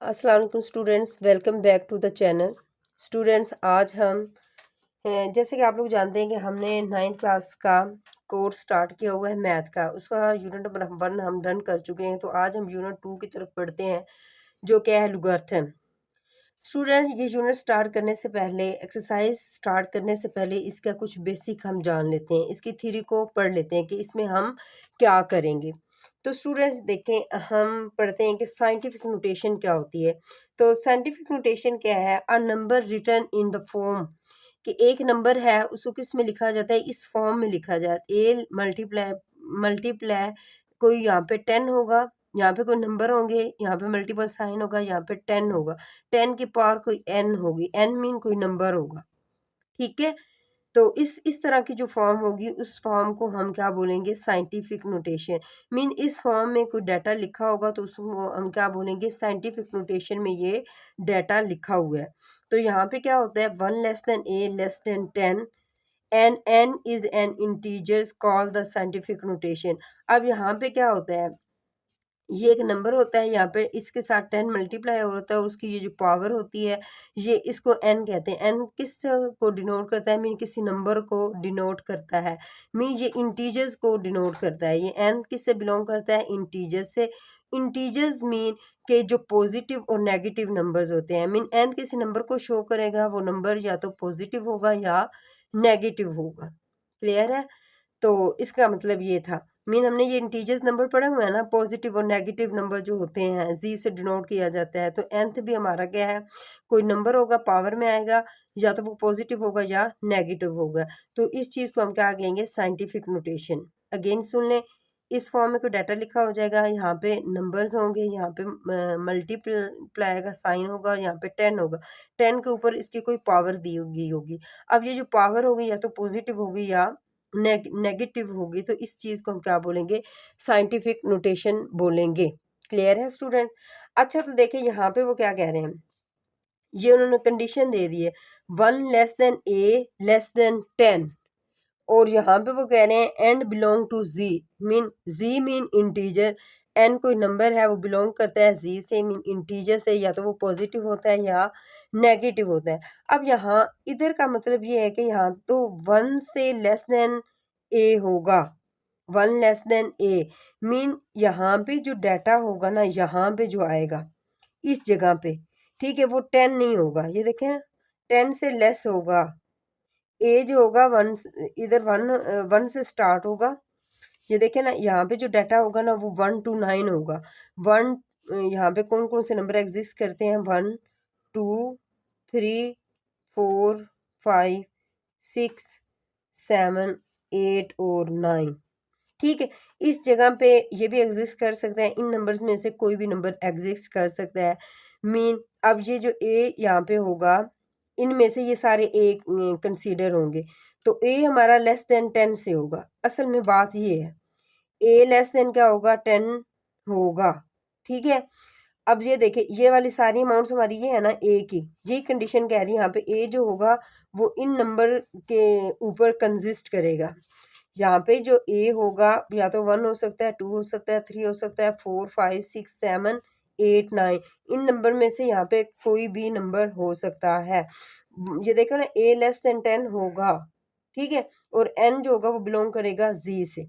अस्सलाम वालेकुम students, welcome back to the channel. Students, आज हम जैसे कि आप लोग जानते हैं कि हमने 9th क्लास का कोर्स स्टार्ट किया हुआ है मैथ का। उसका यूनिट नंबर 1 हम डन कर चुके हैं। तो आज हम यूनिट 2 की तरफ बढ़ते हैं, जो क्या है लॉगरिथम। स्टूडेंट्स, ये यूनिट स्टार्ट करने से पहले, एक्सरसाइज स्टार्ट करने से पहले इसका कुछ बेसिक हम जान लेते हैं, इसकी थ्योरी को पढ़ लेते हैं कि इसमें हम क्या करेंगे। तो स्टूडेंट्स देखें, हम पढ़ते हैं कि साइंटिफिक नोटेशन क्या होती है। तो साइंटिफिक नोटेशन क्या है? A number written in the form, कि एक नंबर है उसको किस में लिखा जाता है? इस फॉर्म में लिखा जाता है। ए मल्टीप्लाई मल्टीप्लाई कोई यहाँ पे 10 होगा, यहाँ पे कोई नंबर होंगे, यहाँ पे मल्टीपल साइन होगा, यहाँ पे 10 होगा। 10 की पावर कोई n होगी, n मीन कोई नंबर होगा, ठीक है। तो इस तरह की जो फॉर्म होगी उस फॉर्म को हम क्या बोलेंगे? Scientific notation. मीन इस फॉर्म में कोई डाटा लिखा होगा तो उसको हम क्या बोलेंगे? साइंटिफिक नोटेशन में ये डाटा लिखा हुआ है। तो यहाँ पे क्या होता है? 1 less than a less than 10 and n is an integers call the scientific notation. अब यहाँ पे क्या होता है? ये एक नंबर होता है, यहाँ पे इसके साथ 10 मल्टीप्लाई और होता है, उसकी ये जो पावर होती है ये इसको n कहते हैं। n किस को डिनोट करता है? मीन किसी नंबर को डिनोट करता है। मीन ये इंटीजर्स को डिनोट करता है। ये n किस से बिलोंग करता है? इंटीजर्स से। इंटीजर्स मीन के जो पॉजिटिव और नेगेटिव नंबर्स होते हैं। मीन n किसी नंबर को शो करेगा, वो नंबर या तो पॉजिटिव होगा या नेगेटिव होगा। क्लियर है? तो इसका मतलब ये था। मीन हमने ये इंटीजर्स नंबर पढ़े हुए हैं ना, पॉजिटिव और नेगेटिव नंबर जो होते हैं जी से डिनोट किया जाता है। तो nth भी हमारा क्या है? कोई नंबर होगा, पावर में आएगा, या तो वो पॉजिटिव होगा या नेगेटिव होगा। तो इस चीज़ को हम क्या कहेंगे? Scientific notation. अगेन सुन लें, इस फॉर्म में कोई डाटा लिखा हो जाएगा, यहाँ पे नंबर्स होंगे, यहाँ पे मल्टीप्लाई का साइन होगा और यहाँ पे 10 होगा। 10 के ऊपर इसकी कोई पावर दी होगी। अब ये जो पावर होगी या तो पॉजिटिव होगी या नेगेटिव होगी। तो इस चीज को हम क्या बोलेंगे? साइंटिफिक नोटेशन बोलेंगे। क्लियर है स्टूडेंट? अच्छा, तो देखिए यहाँ पे वो क्या कह रहे हैं, ये उन्होंने कंडीशन दे दी है 1 less than a less than 10, और यहाँ पे वो कह रहे हैं and belong to z। Mean z mean integer, n कोई नंबर है वो बिलोंग करता है z से, मीन इंटीजर से, या तो वो पॉजिटिव होता है या नेगेटिव होता है। अब यहाँ इधर का मतलब ये है कि यहाँ तो 1 से लेस देन a होगा। 1 लेस देन a मीन यहाँ पे जो डाटा होगा ना, यहाँ पे जो आएगा इस जगह पे, ठीक है, वो 10 नहीं होगा। ये देखें ना, 10 से लेस होगा। ए जो होगा 1, इधर 1 से स्टार्ट होगा। ये देखें ना, यहाँ पे जो डाटा होगा ना वो 1 to 9 होगा। 1 यहाँ पे कौन कौन से नंबर एग्जिस्ट करते हैं? 1 2 3 4 5 6 7 8 और 9, ठीक है। इस जगह पे ये भी एग्जिस्ट कर सकता है, इन नंबर्स में से कोई भी नंबर एग्जिस्ट कर सकता है। मीन अब ये जो ए यहाँ पे होगा, इनमें से ये सारे ए कंसीडर होंगे। तो ए हमारा लेस देन 10 से होगा। असल में बात ये है, ए लेस देन क्या होगा? 10 होगा, ठीक है। अब ये देखिए, ये वाली सारी अमाउंट्स हमारी ये है ना ए की, ये कंडीशन कह रही है यहाँ पे ए जो होगा वो इन नंबर के ऊपर कंसिस्ट करेगा। यहाँ पे जो ए होगा या तो 1 हो सकता है, 2 हो सकता है, 3 हो सकता है, 4 5 6 7 8 9, इन नंबर में से यहाँ पे कोई भी नंबर हो सकता है। ये देखो ना, ए लेस देन 10 होगा, ठीक है, और एन जो होगा वो बिलोंग करेगा जी से।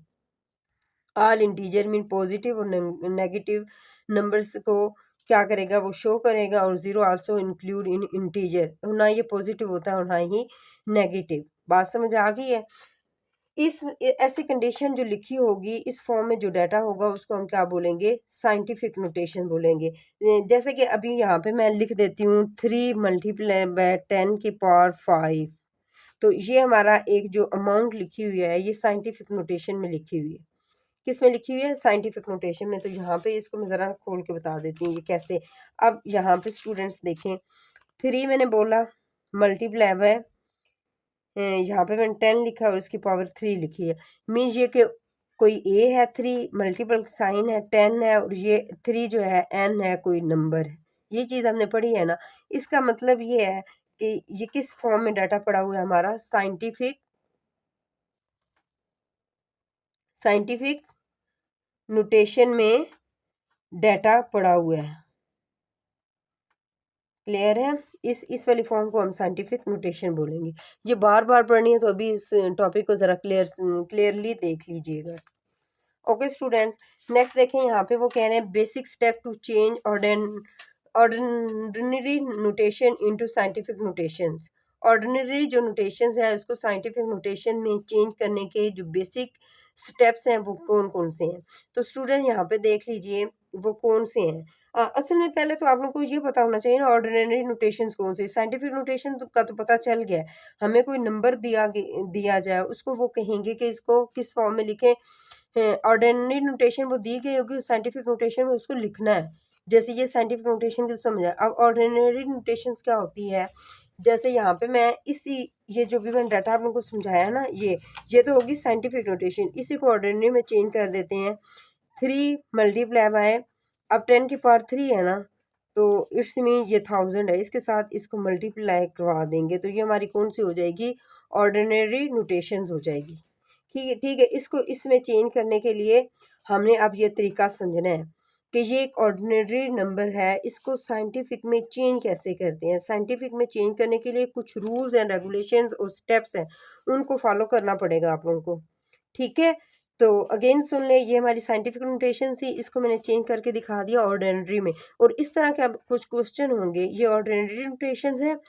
ऑल इंटीजर मीन पॉजिटिव और नेगेटिव नंबर्स को क्या करेगा? वो शो करेगा। और zero also include in integer, ना ये पॉजिटिव होता है और ना ही नेगेटिव। बात समझ आ गई है? इस ऐसी कंडीशन जो लिखी होगी इस फॉर्म में जो डाटा होगा उसको हम क्या बोलेंगे? साइंटिफिक नोटेशन बोलेंगे। जैसे कि अभी यहाँ पे मैं लिख देती हूँ 3 मल्टीप्लाई बाय 10 की पावर 5। तो ये हमारा एक जो अमाउंट लिखी हुई है ये साइंटिफिक नोटेशन में लिखी हुई है। किस में लिखी हुई है? साइंटिफिक नोटेशन में। तो यहाँ पे इसको मैं ज़रा खोल के बता देती हूँ ये कैसे। अब यहाँ पे स्टूडेंट्स देखें, 3 मैंने बोला मल्टीप्लाई बाय, यहाँ पे मैंने 10 लिखा और उसकी पावर 3 लिखी है। मीन ये कि कोई ए है, 3 मल्टीपल साइन है, 10 है, और ये 3 जो है एन है, कोई नंबर है। ये चीज़ हमने पढ़ी है ना। इसका मतलब ये है कि ये किस फॉर्म में डाटा पड़ा हुआ है हमारा? साइंटिफिक साइंटिफिक नोटेशन में डाटा पड़ा हुआ है। क्लियर है। इस वाली फॉर्म को हम साइंटिफिक नोटेशन बोलेंगे। ये बार बार पढ़नी है तो अभी इस टॉपिक को ज़रा क्लियरली देख लीजिएगा। ओके स्टूडेंट्स, नेक्स्ट देखें यहाँ पे वो कह रहे हैं basic step to change ordinary notation into scientific notations. Ordinary जो नोटेशंस है उसको साइंटिफिक नोटेशन में चेंज करने के जो बेसिक स्टेप्स हैं वो कौन कौन से हैं। तो स्टूडेंट यहाँ पे देख लीजिए वो कौन से हैं। असल में पहले तो आप लोगों को ये पता होना चाहिए ना ऑर्डिनरी नोटेशंस कौन से। साइंटिफिक नोटेशन का तो पता चल गया, हमें कोई नंबर दिया जाए उसको वो कहेंगे कि इसको किस फॉर्म में लिखें। ऑर्डिनरी नोटेशन वो दी गई होगी, साइंटिफिक नोटेशन में उसको लिखना है। जैसे ये साइंटिफिक नोटेशन की समझ है। अब ऑर्डिनरी नोटेशंस क्या होती है, जैसे यहाँ पे मैं इसी ये जो भी मैंने डाटा आप लोगों को समझाया ना, ये तो होगी साइंटिफिक नोटेशन। इसी को ऑर्डिनरी में चेंज कर देते हैं। 3 मल्टीप्लाई बाय, अब 10 की पावर 3 है ना, तो इट्स मीन ये 1000 है, इसके साथ इसको मल्टीप्लाई करवा देंगे तो ये हमारी कौन सी हो जाएगी, ऑर्डिनरी नोटेशंस हो जाएगी। ठीक है, इसको इसमें चेंज करने के लिए हमने अब ये तरीका समझना है कि ये एक ऑर्डिनरी नंबर है, इसको साइंटिफिक में चेंज कैसे करते हैं। साइंटिफिक में चेंज करने के लिए कुछ रूल्स एंड रेगुलेशंस और स्टेप्स हैं, उनको फॉलो करना पड़ेगा आप लोगों को। ठीक है, तो अगेन सुन ले, ये हमारी साइंटिफिक नोटेशन थी, इसको मैंने चेंज करके दिखा दिया ऑर्डिनरी में। और इस तरह के अब कुछ क्वेश्चन होंगे, ये ऑर्डिनरी नोटेशन है,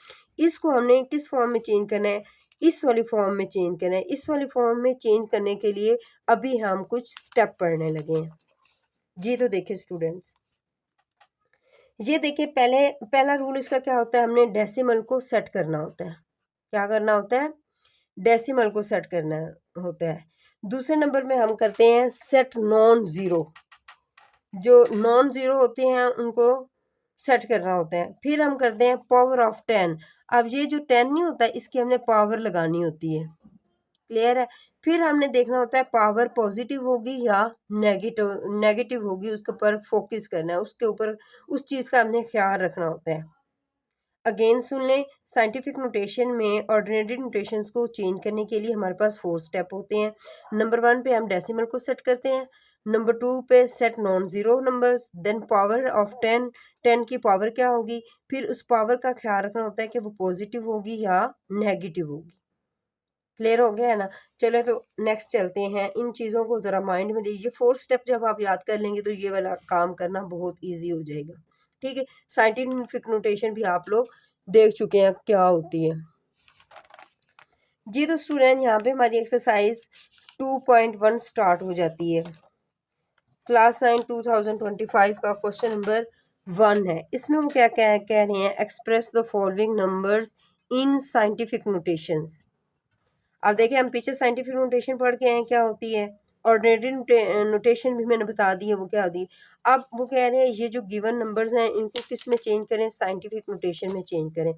इसको हमने किस फॉर्म में चेंज करना है, इस वाली फॉर्म में चेंज करना है। इस वाली फॉर्म में चेंज करने के लिए अभी हम कुछ स्टेप पढ़ने लगे हैं जी। तो देखिए स्टूडेंट्स, ये देखिए पहला रूल इसका क्या होता है, हमने डेसिमल को सेट करना होता है। क्या करना होता है, डेसिमल को सेट करना होता है। दूसरे नंबर में हम करते हैं सेट नॉन ज़ीरो, जो नॉन ज़ीरो होते हैं उनको सेट करना होता है। फिर हम करते हैं पावर ऑफ 10। अब ये जो 10 नहीं होता, इसकी हमने पावर लगानी होती है। क्लियर है। फिर हमने देखना होता है पावर पॉजिटिव होगी या नेगेटिव होगी, उसके ऊपर फोकस करना है, उसके ऊपर उस चीज़ का हमने ख्याल रखना होता है। अगेन सुन लें, साइंटिफिक नोटेशन में ऑर्डिनरी नोटेशंस को चेंज करने के लिए हमारे पास 4 स्टेप होते हैं। नंबर 1 पे हम डेसिमल को सेट करते हैं। नंबर 2 पे set non zero numbers, then power of 10, 10 की पावर क्या होगी, फिर उस पावर का ख्याल रखना होता है कि वो पॉजिटिव होगी या नेगेटिव होगी। क्लियर हो गया है ना। चलो तो नेक्स्ट चलते हैं, इन चीज़ों को ज़रा माइंड में लीजिए। 4 स्टेप जब आप याद कर लेंगे तो ये वाला काम करना बहुत ईजी हो जाएगा। ठीक है, साइंटिफिक नोटेशन भी आप लोग देख चुके हैं क्या होती है जी। तो स्टूडेंट यहाँ पे हमारी एक्सरसाइज 2.1 स्टार्ट हो जाती है। क्लास 9 2025 का क्वेश्चन नंबर 1 है। इसमें वो क्या कह रहे हैं, express the following numbers in scientific notations. अब देखिए हम पीछे साइंटिफिक नोटेशन पढ़ के आए हैं क्या होती है, ऑर्डिनरी नोटेशन भी मैंने बता दी है वो क्या होती है। अब वो कह रहे हैं ये जो गिवन नंबर्स हैं इनको किस में चेंज करें, साइंटिफिक नोटेशन में चेंज करें।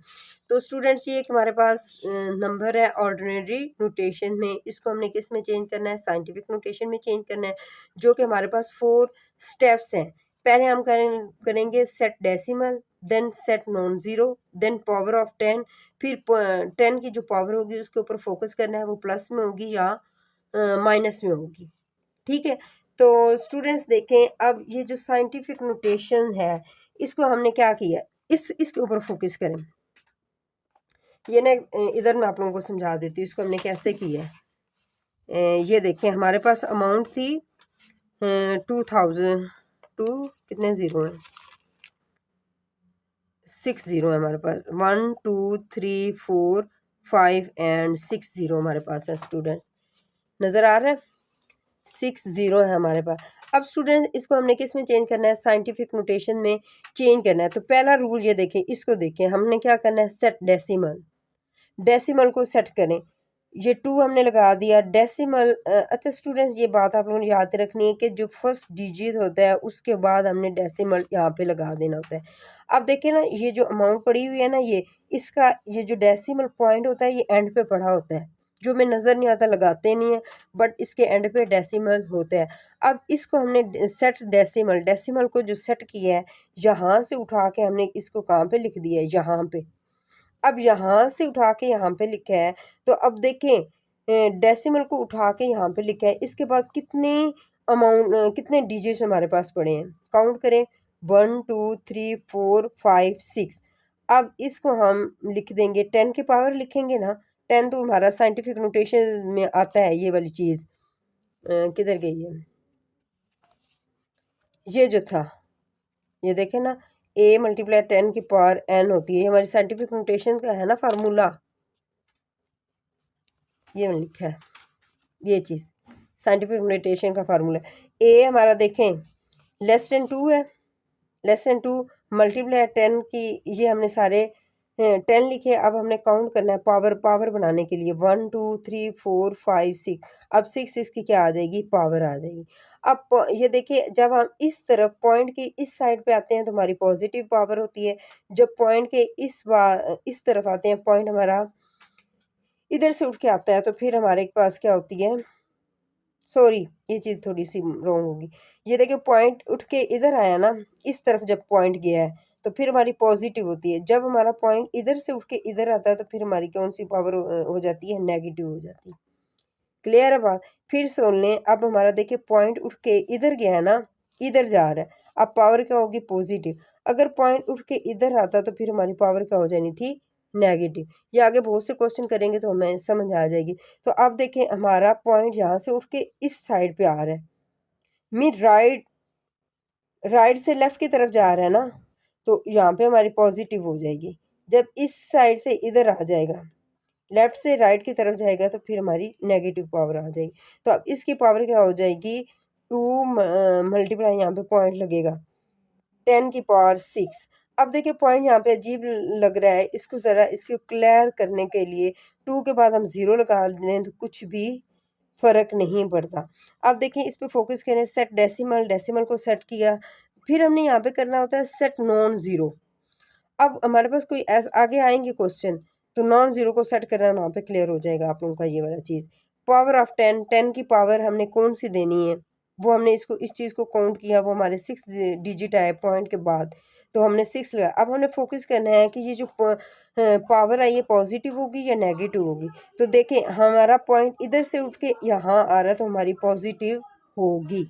तो स्टूडेंट्स ये एक हमारे पास नंबर है ऑर्डिनरी नोटेशन में, इसको हमने किस में चेंज करना है, साइंटिफिक नोटेशन में चेंज करना है, जो कि हमारे पास 4 स्टेप्स हैं। पहले हम करेंगे set decimal, then set non zero, then power of 10, फिर 10 की जो पावर होगी उसके ऊपर फोकस करना है, वो प्लस में होगी या माइनस में होगी। ठीक है, तो स्टूडेंट्स देखें अब ये जो साइंटिफिक नोटेशन है इसको हमने क्या किया, इसके ऊपर फोकस करें। ये ना इधर मैं आप लोगों को समझा देती हूँ इसको हमने कैसे किया है। ये देखें हमारे पास अमाउंट थी 2000 टू कितने ज़ीरो हैं, 6 ज़ीरो है हमारे पास, 1 2 3 4 5 एंड 6 ज़ीरो हमारे पास है। स्टूडेंट्स नज़र आ रहा है, 6 ज़ीरो है हमारे पास। अब स्टूडेंट्स इसको हमने किस में चेंज करना है, साइंटिफिक नोटेशन में चेंज करना है। तो पहला रूल ये देखें, इसको देखें, हमने क्या करना है, सेट डेसिमल, डेसिमल को सेट करें। ये 2 हमने लगा दिया डेसिमल। अच्छा स्टूडेंट्स ये बात आप लोगों ने याद रखनी है कि जो फर्स्ट डिजिट होता है उसके बाद हमने डेसिमल यहाँ पे लगा देना होता है। अब देखिए ना ये जो अमाउंट पड़ी हुई है ना, ये इसका ये जो डेसिमल पॉइंट होता है ये एंड पे पड़ा होता है, जो हमें नज़र नहीं आता, लगाते नहीं है, बट इसके एंड पे डेसिमल होता है। अब इसको हमने सेट डेसिमल, डेसिमल को जो सेट किया है यहाँ से उठा के हमने इसको कहाँ पे लिख दिया है, यहाँ पे। अब यहाँ से उठा के यहाँ पे लिखा है, तो अब देखें डेसिमल को उठा के यहाँ पे लिखा है, इसके बाद कितने अमाउंट कितने डिजिट्स हमारे पास पड़े हैं, काउंट करें, 1 2 3 4 5 6। अब इसको हम लिख देंगे 10 की पावर लिखेंगे ना, 10 तो हमारा साइंटिफिक नोटेशन में आता है ये वाली चीज़। किधर गई है ये जो था, ये देखें ना, a मल्टीप्लाई 10 की पावर n होती है, हमारी साइंटिफिक नोटेशन का है ना फार्मूला, ये मैंने लिखा है ये चीज़ साइंटिफिक नोटेशन का फार्मूला। a हमारा देखें लेस देन 2 है, लेस देन 2 मल्टीप्लाई 10 की, ये हमने सारे 10 लिखे। अब हमने काउंट करना है पावर, पावर बनाने के लिए 1 2 3 4 5 6। अब 6 इसकी क्या आ जाएगी, पावर आ जाएगी। अब ये देखिए, जब हम इस तरफ पॉइंट के इस साइड पे आते हैं तो हमारी पॉजिटिव पावर होती है, जब पॉइंट के इस तरफ आते हैं, पॉइंट हमारा इधर से उठ के आता है, तो फिर हमारे पास क्या होती है, सॉरी ये चीज़ थोड़ी सी रॉन्ग होगी। ये देखिए पॉइंट उठ के इधर आया ना, इस तरफ जब पॉइंट गया है तो फिर हमारी पॉजिटिव होती है। जब हमारा पॉइंट इधर से उठ के इधर आता है तो फिर हमारी कौन सी पावर हो जाती है, नेगेटिव हो जाती है। क्लियर है बात। फिर सुन लें, अब हमारा देखिए पॉइंट उठ के इधर गया है ना, इधर जा रहा है, अब पावर क्या होगी, पॉजिटिव। अगर पॉइंट उठ के इधर आता तो फिर हमारी पावर क्या हो जानी थी, नेगेटिव। ये आगे बहुत से क्वेश्चन करेंगे तो हमें समझ आ जाएगी। तो अब देखें हमारा पॉइंट यहाँ से उठ के इस साइड पे आ रहा है, मीन राइट से लेफ्ट की तरफ जा रहा है ना, तो यहाँ पे हमारी पॉजिटिव हो जाएगी। जब इस साइड से इधर आ जाएगा, लेफ्ट से राइट की तरफ जाएगा, तो फिर हमारी नेगेटिव पावर आ जाएगी। तो अब इसकी पावर क्या हो जाएगी, 2 मल्टीप्लाई, यहाँ पे पॉइंट लगेगा 10 की पावर 6। अब देखिए पॉइंट यहाँ पे अजीब लग रहा है, इसको ज़रा इसको क्लियर करने के लिए 2 के बाद हम 0 लगा दें तो कुछ भी फ़र्क नहीं पड़ता। अब देखिए इस पे फोकस करें, सेट डेसिमल, डेसिमल को सेट किया, फिर हमने यहाँ पे करना होता है सेट नॉन ज़ीरो। अब हमारे पास कोई ऐसा आगे आएंगे क्वेश्चन, तो नॉन ज़ीरो को सेट करना वहाँ पे क्लियर हो जाएगा आप लोगों का ये वाला चीज़। पावर ऑफ 10, 10 की पावर हमने कौन सी देनी है, वो हमने इसको इस चीज़ को काउंट किया, वो हमारे 6 डिजिट आए पॉइंट के बाद, तो हमने 6 लगाया। अब हमने फोकस करना है कि ये जो पावर आई है पॉजिटिव होगी या नेगेटिव होगी। तो देखें हमारा पॉइंट इधर से उठ के यहाँ आ रहा है, तो हमारी पॉजिटिव होगी,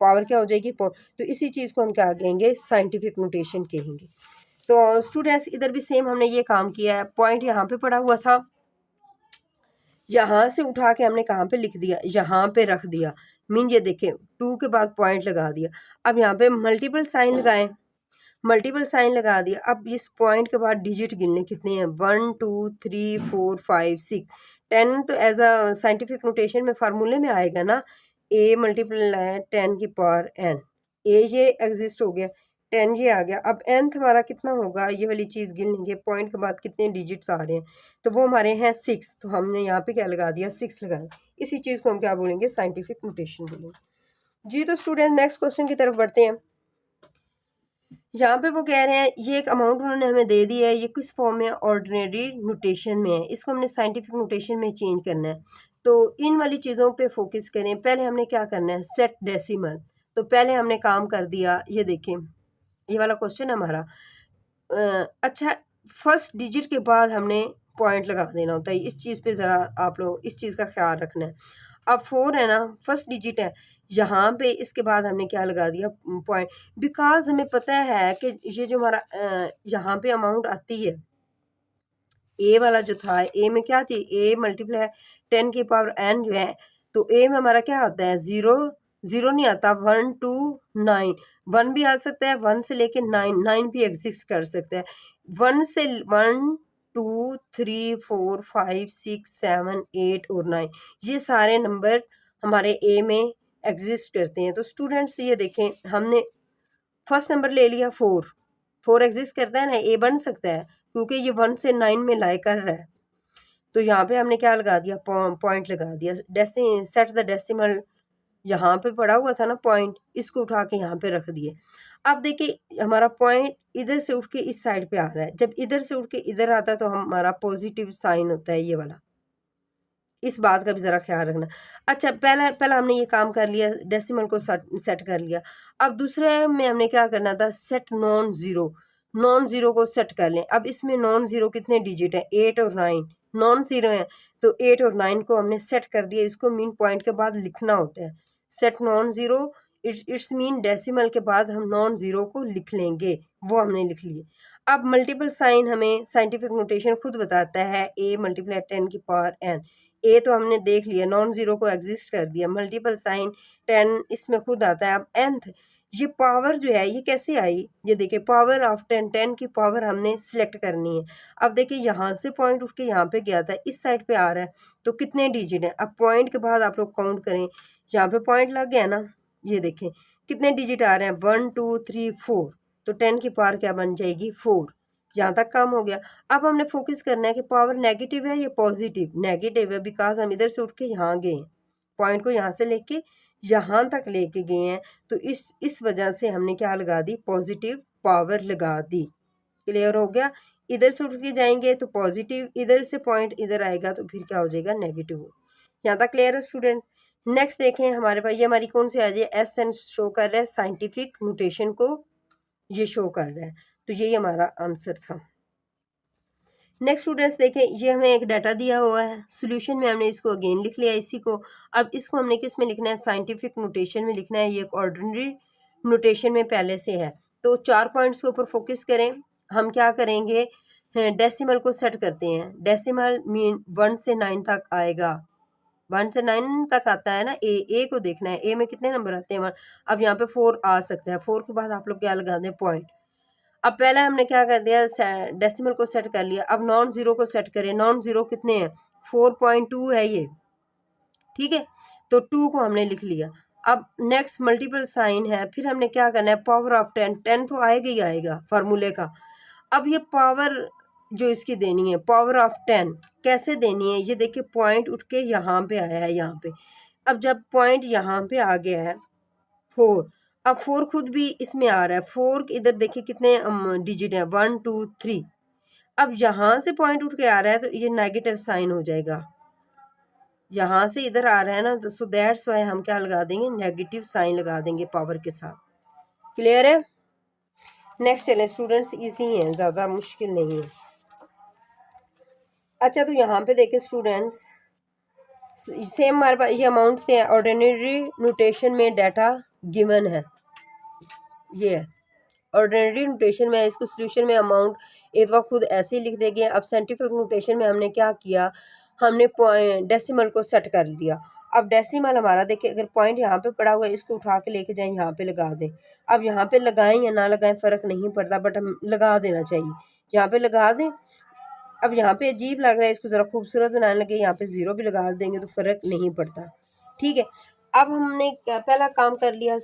पावर क्या हो जाएगी, तो इसी चीज़ को हम क्या कहेंगे, साइंटिफिक नोटेशन कहेंगे। तो स्टूडेंट्स इधर भी सेम हमने ये काम किया है, पॉइंट यहाँ पे पड़ा हुआ था, यहाँ से उठा के हमने कहाँ पे लिख दिया, यहाँ पे रख दिया। मीन ये देखें 2 के बाद पॉइंट लगा दिया। अब यहाँ पे मल्टीपल साइन लगाएं, मल्टीपल साइन लगा दिया। अब इस पॉइंट के बाद डिजिट गिनने कितने हैं, 1 2 3 4 5 6 10। तो एज अ साइंटिफिक नोटेशन में फार्मूले में आएगा ना, a मल्टीप्लाई 10 की पावर n। ए ये एग्जिस्ट हो गया, 10 ये आ गया। अब nth हमारा कितना होगा, ये वाली चीज़ गिन लेंगे, पॉइंट के बाद कितने डिजिट्स आ रहे हैं, तो वो हमारे हैं 6। तो हमने यहाँ पे क्या लगा दिया, 6 लगाया। इसी चीज़ को हम क्या बोलेंगे, साइंटिफिक नोटेशन बोलेंगे जी। तो स्टूडेंट नेक्स्ट क्वेश्चन की तरफ बढ़ते हैं। यहाँ पे वो कह रहे हैं ये एक अमाउंट उन्होंने हमें दे दी है, ये किस फॉर्म में, ऑर्डिनरी नोटेशन में है, इसको हमने साइंटिफिक नोटेशन में चेंज करना है। तो इन वाली चीज़ों पे फोकस करें। पहले हमने क्या करना है, सेट डेसिमल। तो पहले हमने काम कर दिया, ये देखें ये वाला क्वेश्चन हमारा अच्छा, फर्स्ट डिजिट के बाद हमने पॉइंट लगा देना होता है। इस चीज़ पे ज़रा आप लोग इस चीज़ का ख्याल रखना है। अब 4 है ना, फर्स्ट डिजिट है, यहाँ पे इसके बाद हमने क्या लगा दिया, पॉइंट। बिकॉज हमें पता है कि ये जो हमारा यहाँ पे अमाउंट आती है, ए वाला जो था, ए में क्या चाहिए, ए मल्टीप्लाई 10 की पावर n जो है, तो ए में हमारा क्या आता है, 0 0 नहीं आता, 1 2 9, 1 भी आ सकता है, 1 से लेके 9, 9 भी एग्जिस्ट कर सकता है। 1 से 1 2 3 4 5 6 7 8 और 9, ये सारे नंबर हमारे ए में एग्जिस्ट करते हैं। तो स्टूडेंट्स ये देखें, हमने फर्स्ट नंबर ले लिया 4, 4 एग्जिस्ट करता है ना, ए बन सकता है क्योंकि ये 1 से 9 में लाई कर रहा है। तो यहाँ पे हमने क्या लगा दिया, पॉइंट लगा दिया। सेट द डेसिमल, यहाँ पे पड़ा हुआ था ना पॉइंट, इसको उठा के यहाँ पे रख दिए। अब देखिए हमारा पॉइंट इधर से उठ के इस साइड पे आ रहा है, जब इधर से उठ के इधर आता है तो हमारा पॉजिटिव साइन होता है ये वाला, इस बात का भी ज़रा ख्याल रखना। अच्छा, पहला पहला हमने ये काम कर लिया, डेसिमल को सेट कर लिया। अब दूसरे में हमने क्या करना था, set non zero, non zero को सेट कर लें। अब इसमें नॉन ज़ीरो कितने डिजिट हैं, 8 और 9 नॉन ज़ीरो हैं, तो 8 और 9 को हमने सेट कर दिया। इसको मीन पॉइंट के बाद लिखना होता है, set non zero, it's mean decimal के बाद हम नॉन ज़ीरो को लिख लेंगे, वो हमने लिख लिए। अब मल्टीपल साइन हमें साइंटिफिक नोटेशन खुद बताता है a मल्टीप्लाई 10 की पावर n। a तो हमने देख लिया, नॉन ज़ीरो को एग्जिस्ट कर दिया। मल्टीपल साइन 10 इसमें खुद आता है। अब nth ये पावर जो है ये कैसे आई, ये देखिए पावर ऑफ 10, 10 की पावर हमने सिलेक्ट करनी है। अब देखिए यहाँ से पॉइंट उठ के यहाँ पे गया था, इस साइड पे आ रहा है, तो कितने डिजिट हैं। अब पॉइंट के बाद आप लोग काउंट करें, यहाँ पे पॉइंट लग गया ना, ये देखें कितने डिजिट आ रहे हैं, 1 2 3 4, तो 10 की पावर क्या बन जाएगी 4। यहाँ तक काम हो गया। अब हमने फोकस करना है कि पावर नेगेटिव है या पॉजिटिव। नेगेटिव है बिकॉज हम इधर से उठ के यहाँ गए, पॉइंट को यहाँ से लेके यहाँ तक लेके गए हैं, तो इस वजह से हमने क्या लगा दी, पॉजिटिव पावर लगा दी। क्लियर हो गया। इधर से उठ के जाएंगे तो पॉजिटिव, इधर से पॉइंट इधर आएगा तो फिर क्या हो जाएगा, नेगेटिव। यहाँ तक क्लियर है स्टूडेंट। नेक्स्ट देखें हमारे पास ये हमारी कौन सी आ जाए, एस एन शो कर रहा है, साइंटिफिक नोटेशन को ये शो कर रहा है, तो यही हमारा आंसर था। नेक्स्ट स्टूडेंट्स देखें, ये हमें एक डाटा दिया हुआ है, सॉल्यूशन में हमने इसको अगेन लिख लिया इसी को। अब इसको हमने किस में लिखना है, साइंटिफिक नोटेशन में लिखना है। ये एक ऑर्डिनरी नोटेशन में पहले से है, तो 4 पॉइंट्स के ऊपर फोकस करें। हम क्या करेंगे, डेसिमल को सेट करते हैं। डेसिमल मीन 1 से 9 तक आएगा, 1 से 9 तक आता है ना। ए को देखना है, ए में कितने नंबर आते हैं 1। अब यहाँ पे 4 आ सकता है, 4 के बाद आप लोग क्या लगा दें, पॉइंट। अब पहले हमने क्या कर दिया, डेसिमल को सेट कर लिया। अब नॉन जीरो को सेट करें। नॉन जीरो कितने हैं, 4.2 है ये, ठीक है, तो 2 को हमने लिख लिया। अब नेक्स्ट मल्टीपल साइन है, फिर हमने क्या करना है, पावर ऑफ 10, 10 तो आएगा ही आएगा फार्मूले का। अब ये पावर जो इसकी देनी है, पावर ऑफ 10 कैसे देनी है, ये देखिए पॉइंट उठ के यहाँ पे आया है, यहाँ पे। अब जब पॉइंट यहाँ पे आ गया है 4, अब 4 खुद भी इसमें आ रहा है, 4 इधर देखिए कितने डिजिट हैं, 1 2 3। अब यहाँ से पॉइंट उठ के आ रहा है तो ये नेगेटिव साइन हो जाएगा, यहाँ से इधर आ रहा है ना, तो सो दैट्स वाई हम क्या लगा देंगे, नेगेटिव साइन लगा देंगे पावर के साथ। क्लियर है। नेक्स्ट चलें स्टूडेंट्स, इजी हैं, ज़्यादा मुश्किल नहीं है। अच्छा तो यहाँ पे देखें स्टूडेंट्स, सेम हमारे पास ये अमाउंट से ऑर्डिनरी नोटेशन में डाटा गिवन है, ये है ऑर्डिनरी नोटेशन में। इसको सोल्यूशन में अमाउंट एक बार खुद ऐसे ही लिख देंगे। अब साइंटिफिक नोटेशन में हमने क्या किया, हमने पॉइंट डेसिमल को सेट कर दिया। अब डेसिमल हमारा देखिए, अगर पॉइंट यहाँ पे पड़ा हुआ है, इसको उठा के लेके जाएं, यहाँ पे लगा दें। अब यहाँ पे लगाएं या ना लगाएं फ़र्क नहीं पड़ता, बट हम लगा देना चाहिए, यहाँ पे लगा दें। अब यहाँ पे अजीब लग रहा है, इसको ज़रा खूबसूरत बनाने लगे, यहाँ पे ज़ीरो भी लगा देंगे तो फ़र्क नहीं पड़ता, ठीक है। अब हमने पहला काम कर लिया,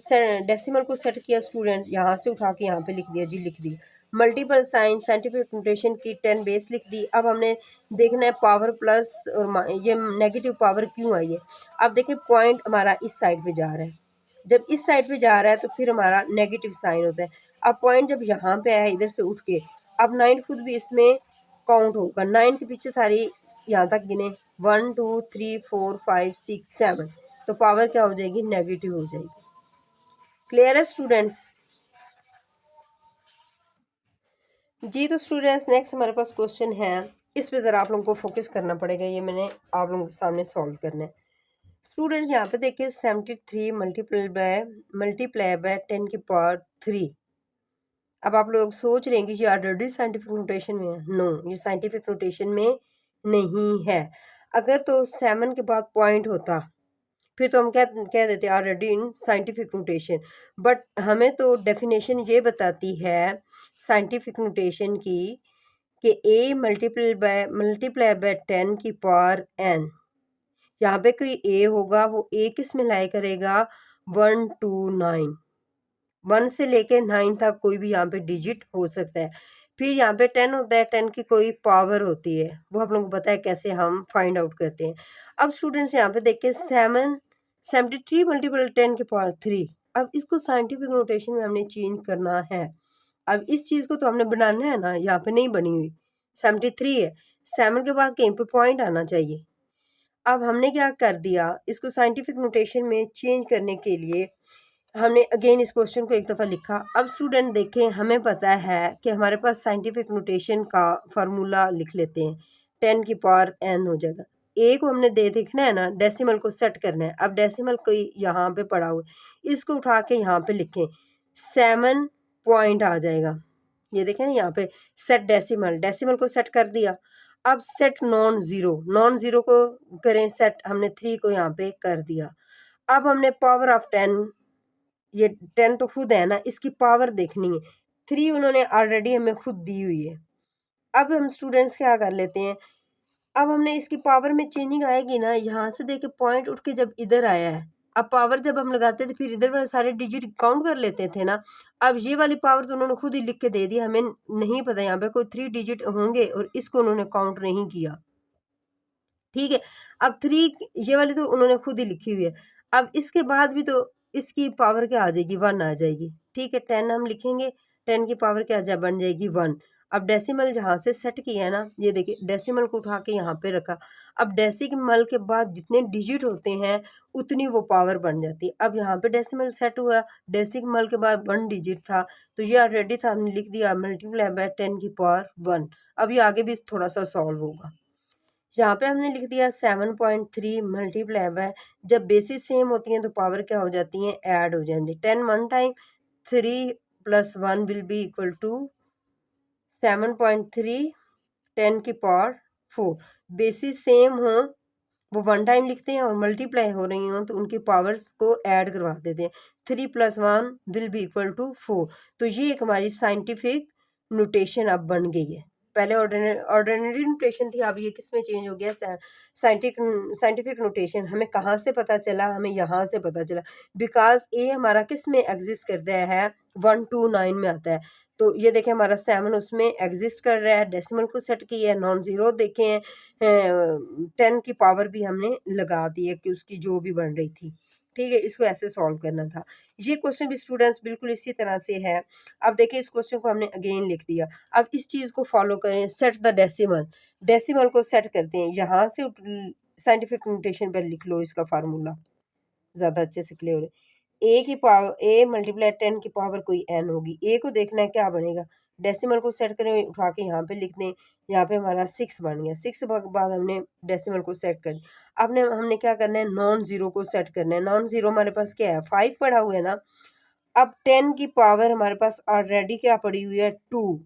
डेसिमल को सेट किया स्टूडेंट, यहाँ से उठा के यहाँ पे लिख दिया, जी लिख दी। मल्टीपल साइन साइंटिफिक नोटेशन की 10 बेस लिख दी। अब हमने देखना है पावर प्लस और ये नेगेटिव पावर क्यों आई है। अब देखिए पॉइंट हमारा इस साइड पे जा रहा है, जब इस साइड पे जा रहा है तो फिर हमारा नेगेटिव साइन होता है। अब पॉइंट जब यहाँ पे आया इधर से उठ के, अब 9 खुद भी इसमें काउंट होगा, 9 के पीछे सारी यहाँ तक गिने, 1 2 3 4 5 6 7, तो पावर क्या हो जाएगी, नेगेटिव हो जाएगी। क्लियर है स्टूडेंट्स। जी तो स्टूडेंट्स नेक्स्ट हमारे पास क्वेश्चन है, इस पे ज़रा आप लोगों को फोकस करना पड़ेगा, ये मैंने आप लोगों के सामने सॉल्व करना है। स्टूडेंट्स यहाँ पे देखिए 73 मल्टीप्लाई बाय 10 की पावर 3। अब आप लोग सोच रहे हैं कि ये ऑलरेडी साइंटिफिक नोटेशन में है। नो, ये साइंटिफिक नोटेशन में नहीं है। अगर तो 7 के बाद पॉइंट होता फिर तो हम कह देते already in scientific notation, but हमें तो डेफिनेशन ये बताती है साइंटिफिक नोटेशन की कि a मल्टीप्लाई बाय 10 की पावर n। यहाँ पे कोई a होगा, वो a किस में लाई करेगा, 1 2 9, 1 से लेके 9 तक कोई भी यहाँ पे डिजिट हो सकता है। फिर यहाँ पे 10 होता है, 10 की कोई पावर होती है, वो आप लोगों को पता है कैसे हम फाइंड आउट करते हैं। अब स्टूडेंट्स यहाँ पे देखिए 73 मल्टीपल 10 की पावर 3। अब इसको साइंटिफिक नोटेशन में हमने चेंज करना है। अब इस चीज़ को तो हमने बनाना है ना, यहाँ पे नहीं बनी हुई, 73 है, 7 के बाद कहीं पे पॉइंट आना चाहिए। अब हमने क्या कर दिया, इसको साइंटिफिक नोटेशन में चेंज करने के लिए हमने अगेन इस क्वेश्चन को एक दफ़ा लिखा। अब स्टूडेंट देखें, हमें पता है कि हमारे पास साइंटिफिक नोटेशन का फार्मूला लिख लेते हैं, 10 की पावर n हो जाएगा। a को हमने देखना है ना, डेसिमल को सेट करना है। अब डेसिमल कोई यहाँ पे पड़ा हुआ है, इसको उठा के यहाँ पे लिखें, 7 पॉइंट आ जाएगा, ये देखें ना यहाँ पे सेट डेसिमल, डेसिमल को सेट कर दिया। अब set non zero, non zero को करें सेट, हमने 3 को यहाँ पे कर दिया। अब हमने पावर ऑफ 10, ये 10 तो खुद है ना, इसकी पावर देखनी है। 3 उन्होंने ऑलरेडी हमें खुद दी हुई है। अब हम स्टूडेंट्स क्या कर लेते हैं, अब हमने इसकी पावर में चेंजिंग आएगी ना, यहाँ से देखे पॉइंट उठ के जब इधर आया है, अब पावर जब हम लगाते थे फिर इधर वाले सारे डिजिट काउंट कर लेते थे ना। अब ये वाली पावर तो उन्होंने खुद ही लिख के दे दी, हमें नहीं पता यहाँ पे कोई 3 डिजिट होंगे और इसको उन्होंने काउंट नहीं किया। ठीक है, अब 3 ये वाली तो उन्होंने खुद ही लिखी हुई है। अब इसके बाद भी तो इसकी पावर क्या आ जाएगी, 1 आ जाएगी। ठीक है, 10 हम लिखेंगे, 10 की पावर क्या जा बन जाएगी 1। अब डेसिमल जहाँ से सेट किया है ना, ये देखिए डेसिमल को उठा के यहाँ पे रखा। अब डेसिमल के बाद जितने डिजिट होते हैं उतनी वो पावर बन जाती है। अब यहाँ पे डेसिमल सेट हुआ, डेसिमल के बाद 1 डिजिट था, तो ये ऑलरेडी था, हमने लिख दिया मल्टीप्लाई बाय 10 की पावर 1। अब ये आगे भी थोड़ा सा सॉल्व होगा। यहाँ पे हमने लिख दिया 7.3 मल्टीप्लाई बाय, जब बेसिस सेम होती हैं तो पावर क्या हो जाती हैं, ऐड हो जाएंगी। 10 one time, 3 + 1 will be equal to 7.3, 10 की पावर 4। बेसिस सेम हो वो 1 टाइम लिखते हैं और मल्टीप्लाई हो रही हो तो उनकी पावर्स को ऐड करवा देते हैं। 3 + 1 विल बी इक्वल टू 4। तो ये एक हमारी साइंटिफिक नोटेशन अब बन गई है। पहले ऑर्डिनरी नोटेशन थी, अब ये किस में चेंज हो गया, साइंटिफिक नोटेशन। हमें कहाँ से पता चला, हमें यहाँ से पता चला, बिकॉज ए हमारा किस में एग्जिस्ट करता है, 1 2 9 में आता है। तो ये देखें हमारा 7 उसमें एग्जिस्ट कर रहा है, डेसिमल को सेट किया है, नॉन ज़ीरो देखे हैं, 10 की पावर भी हमने लगा दी है कि उसकी जो भी बन रही थी। ठीक है, इसको ऐसे सॉल्व करना था। ये क्वेश्चन भी स्टूडेंट्स बिल्कुल इसी तरह से है। अब देखिए इस क्वेश्चन को हमने अगेन लिख दिया। अब इस चीज़ को फॉलो करें, सेट द डेसिमल, डेसिमल को सेट करते हैं। यहाँ से साइंटिफिक नोटेशन पर लिख लो इसका फार्मूला, ज़्यादा अच्छे से क्लियर हो। ए की पावर, ए मल्टीप्लाई 10 की पावर कोई एन होगी। ए को देखना है क्या बनेगा, डेसिमल को सेट करें, उठा के यहाँ पे लिख दें। यहाँ पे हमारा 6 बन गया। 6 के बाद हमने डेसिमल को सेट कर दिया। अब हमने क्या करना है, नॉन ज़ीरो को सेट करना है। नॉन ज़ीरो हमारे पास क्या है, 5 पड़ा हुआ है ना। अब 10 की पावर हमारे पास ऑलरेडी क्या पड़ी हुई है, 2।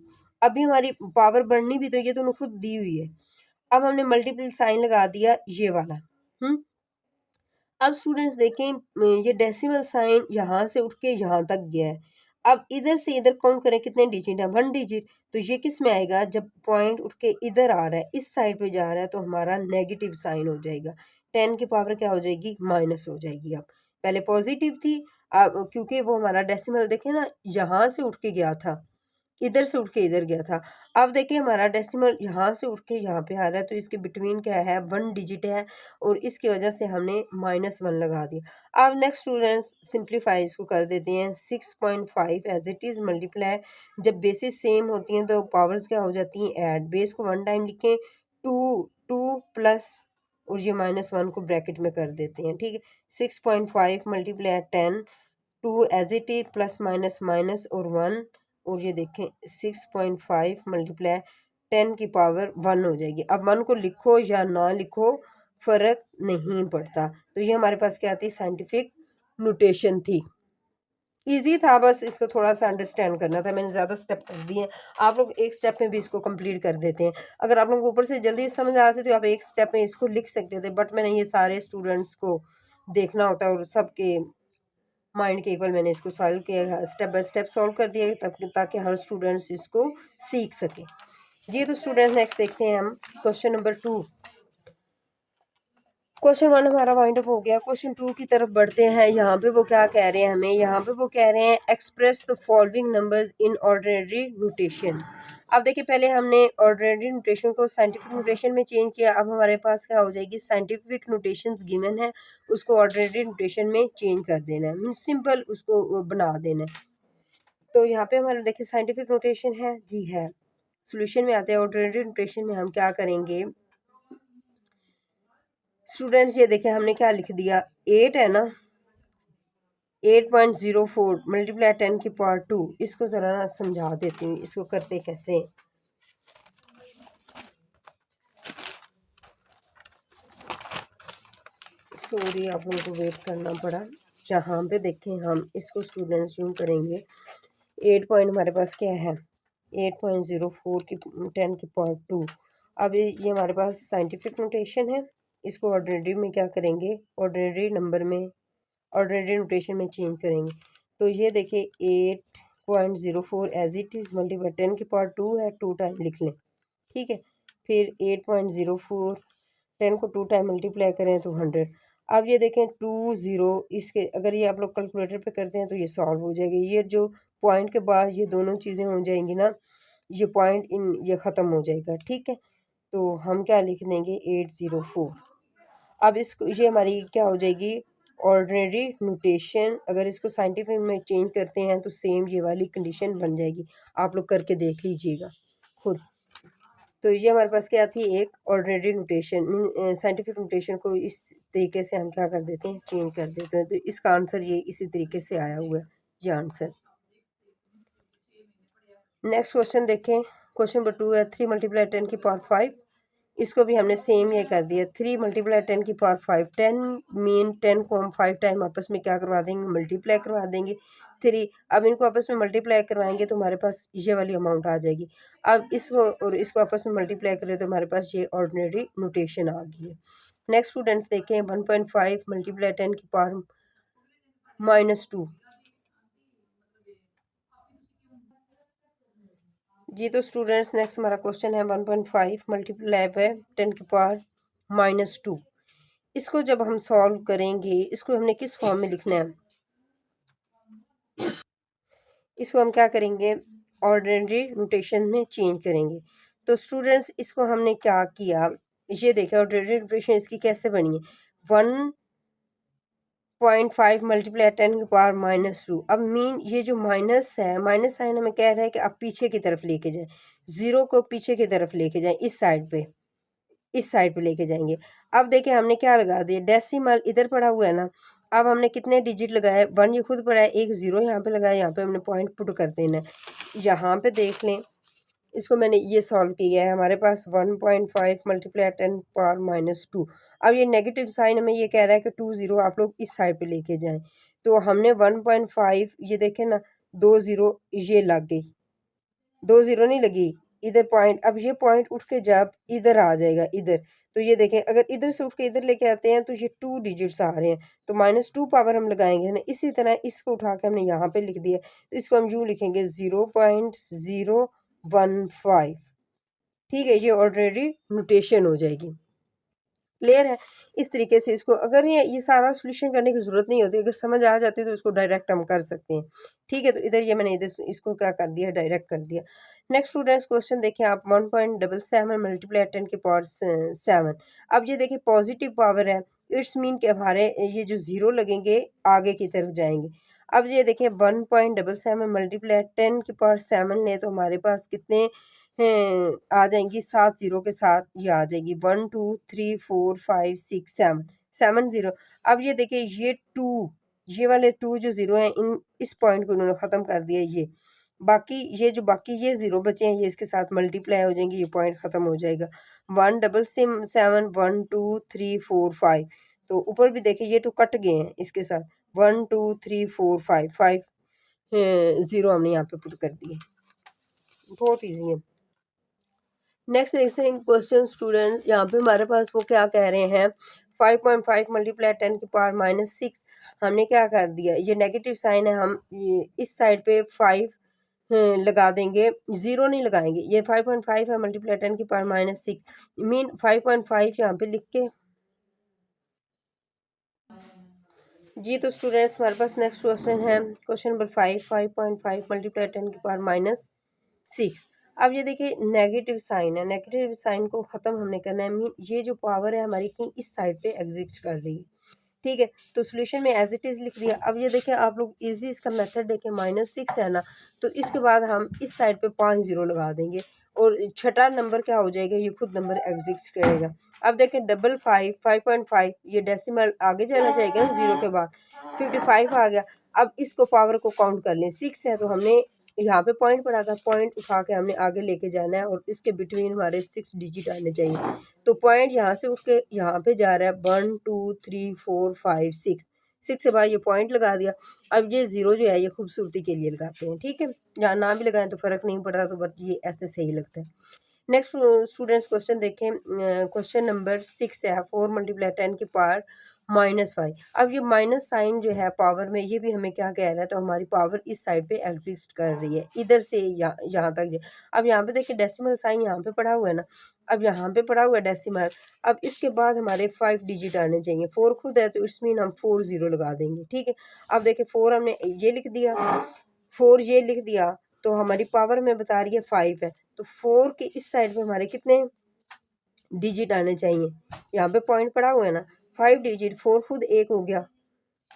अभी हमारी पावर बढ़नी भी तो ये तो खुद दी हुई है। अब हमने मल्टीपल साइन लगा दिया ये वाला। अब स्टूडेंट्स देखें ये डेसिमल साइन यहाँ से उठ के यहाँ तक गया है। अब इधर से इधर काउंट करें कितने डिजिट है, 1 डिजिट। तो ये किस में आएगा, जब पॉइंट उठ के इधर आ रहा है, इस साइड पे जा रहा है, तो हमारा नेगेटिव साइन हो जाएगा। 10 की पावर क्या हो जाएगी, माइनस हो जाएगी। अब पहले पॉजिटिव थी, अब क्योंकि वो हमारा डेसिमल देखे ना यहाँ से उठ के गया था, इधर से उठ के इधर गया था। अब देखिए हमारा डेसिमल यहाँ से उठ के यहाँ पे आ रहा है, तो इसके बिटवीन क्या है, 1 डिजिट है, और इसकी वजह से हमने -1 लगा दिया। अब नेक्स्ट स्टूडेंट्स सिंप्लीफाई इसको कर देते हैं। 6.5 एज इट इज़ मल्टीप्लाई, जब बेसिस सेम होती हैं तो पावर्स क्या हो जाती हैं, ऐड। बेस को 1 टाइम लिखें, 2 प्लस और ये -1 को ब्रैकेट में कर देते हैं। ठीक है, 6.5 multiply 10, 2 as it is plus minus minus और 1, और ये देखें 6.5 मल्टीप्लाई 10 की पावर 1 हो जाएगी। अब 1 को लिखो या ना लिखो फ़र्क नहीं पड़ता। तो ये हमारे पास क्या थी, साइंटिफिक नोटेशन थी। इजी था, बस इसको थोड़ा सा अंडरस्टैंड करना था। मैंने ज़्यादा स्टेप कर दिए हैं, आप लोग एक स्टेप में भी इसको कंप्लीट कर देते हैं। अगर आप लोगों को ऊपर से जल्दी समझ आ सकते तो आप एक स्टेप में इसको लिख सकते थे, बट मैंने ये सारे स्टूडेंट्स को देखना होता है और सबके माइंड के इक्वल मैंने इसको सॉल्व किया, स्टेप बाय स्टेप सॉल्व कर दिया ताकि हर स्टूडेंट्स इसको सीख सके। ये तो स्टूडेंट्स नेक्स्ट देखते हैं हम क्वेश्चन नंबर 2। क्वेश्चन 1 हमारा वाइंड अप हो गया। क्वेश्चन 2 की तरफ बढ़ते हैं। यहाँ पे वो क्या कह रहे हैं हमें, यहाँ पे वो कह रहे हैं express the following numbers in ordinary notation. अब देखिए पहले हमने ऑर्डिनरी नोटेशन को साइंटिफिक नोटेशन में चेंज किया। अब हमारे पास क्या हो जाएगी, साइंटिफिक नोटेशंस गिवन है, उसको ऑर्डिनरी नोटेशन में चेंज कर देना है, मीन्स सिंपल उसको बना देना है। तो यहाँ पे हमारा देखिए साइंटिफिक नोटेशन है, जी है। सोल्यूशन में आते हैं, ऑर्डिनरी नोटेशन में हम क्या करेंगे स्टूडेंट्स, ये देखें हमने क्या लिख दिया, 8 है ना, 8.04 मल्टीप्लाई 10 की पावर 2। इसको ज़रा ना समझा देती हूँ, इसको करते कैसे। सॉरी आप लोगों को वेट करना पड़ा। यहाँ पे देखें हम इसको स्टूडेंट्स यूँ करेंगे, 8 पॉइंट हमारे पास क्या है, 8.04 की 10 की पावर 2। अब ये हमारे पास साइंटिफिक नोटेशन है, इसको ऑर्डिनरी में क्या करेंगे, ऑर्डिनरी नंबर में, ऑर्डिनरी नोटेशन में चेंज करेंगे। तो ये देखिए 8.04 एज इट इज़ मल्टीप्लाई 10 की पावर 2 है, 2 टाइम लिख लें, ठीक है। फिर 8.04 10 को 2 टाइम मल्टीप्लाई करें तो 100। अब ये देखें 20, इसके अगर ये आप लोग कैलकुलेटर पे करते हैं तो ये सॉल्व हो जाएगी। ये जो पॉइंट के बाद ये दोनों चीज़ें हो जाएंगी ना, ये पॉइंट इन ये ख़त्म हो जाएगा, ठीक है। तो हम क्या लिख देंगे 804। अब इसको ये हमारी क्या हो जाएगी ऑर्डिनरी नोटेशन। अगर इसको साइंटिफिक में चेंज करते हैं तो सेम ये वाली कंडीशन बन जाएगी। आप लोग करके देख लीजिएगा खुद। तो ये हमारे पास क्या थी, एक ऑर्डिनरी नोटेशन, साइंटिफिक नोटेशन को इस तरीके से हम क्या कर देते हैं, चेंज कर देते हैं। तो इसका आंसर ये इसी तरीके से आया हुआ है, ये आंसर। नेक्स्ट क्वेश्चन देखें, क्वेश्चन नंबर 2 है 3 मल्टीप्लाई 10 की पावर 5। इसको भी हमने सेम ये कर दिया, 3 मल्टीप्लाई 10 की पावर 5। 10 मीन 10 को हम 5 टाइम आपस में क्या करवा देंगे, मल्टीप्लाई करवा देंगे 3। अब इनको आपस में मल्टीप्लाई करवाएंगे तो हमारे पास ये वाली अमाउंट आ जाएगी। अब इसको और इसको आपस में मल्टीप्लाई करें तो हमारे पास ये ऑर्डिनरी नोटेशन आ गई है। नेक्स्ट स्टूडेंट्स देखें 1.5 मल्टीप्लाई 10 की पावर -2। जी तो स्टूडेंट्स नेक्स्ट हमारा क्वेश्चन है 1.5 मल्टीप्लाई बाय 10 की पावर -2। इसको जब हम सॉल्व करेंगे, इसको हमने किस फॉर्म में लिखना है, इसको हम क्या करेंगे ऑर्डिनरी नोटेशन में चेंज करेंगे। तो स्टूडेंट्स इसको हमने क्या किया, ये देखा ऑर्डिनरी नोटेशन इसकी कैसे बनी है, 1.5 मल्टीप्लाई 10 की पावर -2। अब मीन ये जो माइनस है, माइनस साइन हमें कह रहा है कि आप पीछे की तरफ लेके जाएं, ज़ीरो को पीछे की तरफ लेके जाएं, इस साइड पे, इस साइड पे लेके जाएंगे। अब देखिए हमने क्या लगा दिया, डेसिमल इधर पड़ा हुआ है ना। अब हमने कितने डिजिट लगाए, 1 ये खुद पड़ा है, एक ज़ीरो यहाँ पे लगाया, यहाँ पे हमने पॉइंट पुट कर देना है। यहाँ पे देख लें, इसको मैंने ये सॉल्व किया है, हमारे पास 1.5 मल्टीप्लाई 10 पावर -2। अब ये नेगेटिव साइन हमें ये कह रहा है कि 20 आप लोग इस साइड पे लेके जाएं। तो हमने 1.5 ये देखें ना, 2 ज़ीरो ये लग गई, 2 ज़ीरो नहीं लगी इधर पॉइंट। अब ये पॉइंट उठ के जब इधर आ जाएगा इधर, तो ये देखें अगर इधर से उठ के इधर लेके आते हैं तो ये 2 डिजिट्स आ रहे हैं, तो -2 पावर हम लगाएंगे ना। इसी तरह इसको उठा के हमने यहाँ पे लिख दिया, तो इसको हम यूँ लिखेंगे 0.015। ठीक है, ये ऑर्डिनरी नोटेशन हो जाएगी। क्लियर है। इस तरीके से इसको अगर ये सारा सोल्यूशन करने की ज़रूरत नहीं होती, अगर समझ आ जाती है तो इसको डायरेक्ट हम कर सकते हैं। ठीक है, तो इधर ये मैंने इधर इसको क्या कर दिया, डायरेक्ट कर दिया। नेक्स्ट स्टूडेंट्स क्वेश्चन देखिए आप 1.77 मल्टीप्लाई 10 की पावर 7। अब ये देखिए पॉजिटिव पावर है, इट्स मीन के हमारे ये जो ज़ीरो लगेंगे आगे की तरफ जाएंगे। अब ये देखिए 1.77 मल्टीप्लाई 10 की पावर 7 लें तो हमारे पास कितने आ जाएंगी, 7 ज़ीरो के साथ ये आ जाएगी 1 2 3 4 5 6 7 7 ज़ीरो। अब ये देखिए ये 2, ये वाले 2 जो ज़ीरो हैं इन इस पॉइंट को उन्होंने ख़त्म कर दिया। ये बाकी ये जो बाकी ये ज़ीरो बचे हैं ये इसके साथ मल्टीप्लाई हो जाएंगे, ये पॉइंट ख़त्म हो जाएगा। 177 1 2 3 4 5। तो ऊपर भी देखिए ये 2 कट गए हैं इसके साथ, 1 2 3 4 5 5 ज़ीरो हमने यहाँ पे पुट कर दिए। बहुत ईजी है। नेक्स्ट देखते हैं क्वेश्चन स्टूडेंट, यहाँ पे हमारे पास वो क्या कह रहे हैं 5.5 मल्टीप्लाई 10 की पावर -6। हमने क्या कर दिया, ये नेगेटिव साइन है, हम ये इस साइड पे 5 लगा देंगे, ज़ीरो नहीं लगाएंगे। ये 5.5 है मल्टीप्लाई 10 की पावर -6 मीन 5.5 यहाँ पे लिख के। जी तो स्टूडेंट्स हमारे पास नेक्स्ट क्वेश्चन है क्वेश्चन नंबर 5.5 मल्टीप्लाई 10 की पावर -6। अब ये देखिए नेगेटिव साइन है, नेगेटिव साइन को ख़त्म हमने करना है, मीन ये जो पावर है हमारी की इस साइड पे एग्जिस्ट कर रही है। ठीक है, तो सोल्यूशन में एज इट इज़ लिख दिया। अब ये देखिए आप लोग इजी इसका मेथड देखें, -6 है ना, तो इसके बाद हम इस साइड पे 5 ज़ीरो लगा देंगे और छठा नंबर क्या हो जाएगा, ये खुद नंबर एग्जिस्ट करेगा। अब देखें 5.5 ये डेसिमल आगे चला जाएगा ना ज़ीरो के बाद, 55 आ गया। अब इसको पावर को काउंट कर लें, 6 है तो हमने यहाँ पे पॉइंट पड़ा था, पॉइंट उठा के हमने आगे लेके जाना है और इसके बिटवीन हमारे 6 डिजिट आने चाहिए। तो पॉइंट यहाँ से उठ के यहाँ पे जा रहा है 1 2 3 4 5 6 6 के बाद ये पॉइंट लगा दिया। अब ये 0 जो है ये खूबसूरती के लिए लगाते हैं, ठीक है, या ना भी लगाएं तो फ़र्क नहीं पड़ता, तो बट ये ऐसे सही लगता है। नेक्स्ट स्टूडेंट्स क्वेश्चन देखें, क्वेश्चन नंबर 6 है, 4 मल्टीप्लाई 10 की पावर -5। अब ये माइनस साइन जो है पावर में, ये भी हमें क्या कह रहा है, तो हमारी पावर इस साइड पे एग्जिस्ट कर रही है, इधर से यहाँ तक। अब यहाँ पे देखिए डेसिमल साइन यहाँ पे पड़ा हुआ है ना, अब यहाँ पे पड़ा हुआ है डेसिमल। अब इसके बाद हमारे 5 डिजिट आने चाहिए, 4 खुद है तो इट्स मीन हम 4 0 लगा देंगे, ठीक है। अब देखिए 4 हमने ये लिख दिया, 4 ये लिख दिया, तो हमारी पावर में बता रही है 5 है, तो 4 के इस साइड पे हमारे कितने डिजिट आने चाहिए, यहाँ पे पॉइंट पड़ा हुआ है ना, 5 डिजिट, 4 खुद एक हो गया,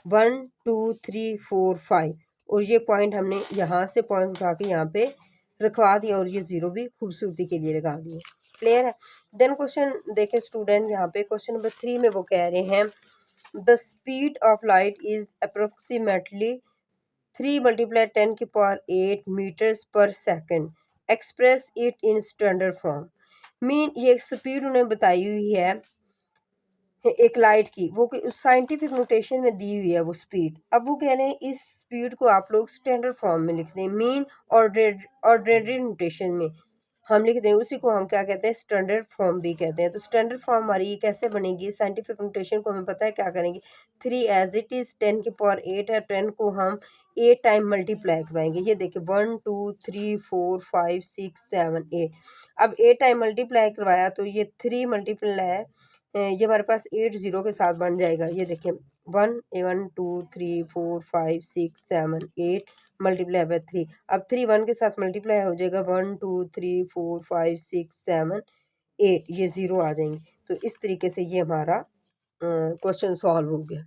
1 2 3 4 5, और ये पॉइंट हमने यहाँ से पॉइंट उठा के यहाँ पे रखवा दिया, और ये 0 भी खूबसूरती के लिए लगा दिए। क्लियर है। देन क्वेश्चन देखें स्टूडेंट, यहाँ पे क्वेश्चन नंबर 3 में वो कह रहे हैं the speed of light is approximately 3 multiply 10 की पावर 8 मीटर्स पर second, express it in standard form. Mean ये एक स्पीड उन्हें बताई हुई है एक लाइट की, वो साइंटिफिक नोटेशन में दी हुई है वो स्पीड। अब वो कह रहे हैं इस स्पीड को आप लोग स्टैंडर्ड फॉर्म में लिख दें, मीन ऑर्डिनरी नोटेशन में हम लिख दें, उसी को हम क्या कहते हैं, स्टैंडर्ड फॉर्म भी कहते हैं। तो स्टैंडर्ड फॉर्म हमारी ये कैसे बनेगी, साइंटिफिक नोटेशन को हमें पता है क्या करेंगे, 3 एज इट इज़ 10 की पावर 8 है, 10 को हम 8 टाइम मल्टीप्लाई करवाएंगे। ये देखिए 1 2 3 4 5 6 7 8, अब 8 टाइम मल्टीप्लाई करवाया तो ये 3 मल्टीप्लाई ये हमारे पास 8 0 के साथ बन जाएगा। ये देखिए 1 1 2 3 4 5 6 7 8 मल्टीप्लाई बाय 3, अब 3 1 के साथ मल्टीप्लाई हो जाएगा, 1 2 3 4 5 6 7 8, ये 0 आ जाएंगे। तो इस तरीके से ये हमारा क्वेश्चन सॉल्व हो गया।